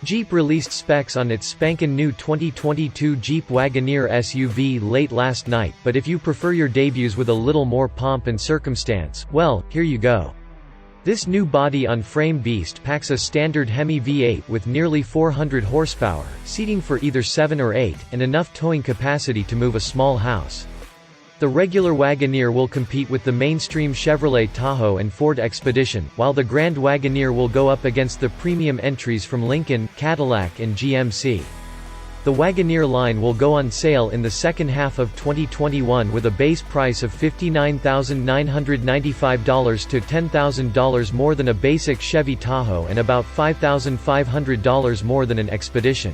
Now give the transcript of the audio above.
Jeep released specs on its spankin' new 2022 Jeep Wagoneer SUV late last night, but if you prefer your debuts with a little more pomp and circumstance, well, here you go. This new body-on-frame beast packs a standard Hemi V8 with nearly 400 horsepower, seating for either 7 or 8, and enough towing capacity to move a small house. The regular Wagoneer will compete with the mainstream Chevrolet Tahoe and Ford Expedition, while the Grand Wagoneer will go up against the premium entries from Lincoln, Cadillac and GMC. The Wagoneer line will go on sale in the second half of 2021 with a base price of $59,995 to $10,000 more than a basic Chevy Tahoe and about $5,500 more than an Expedition.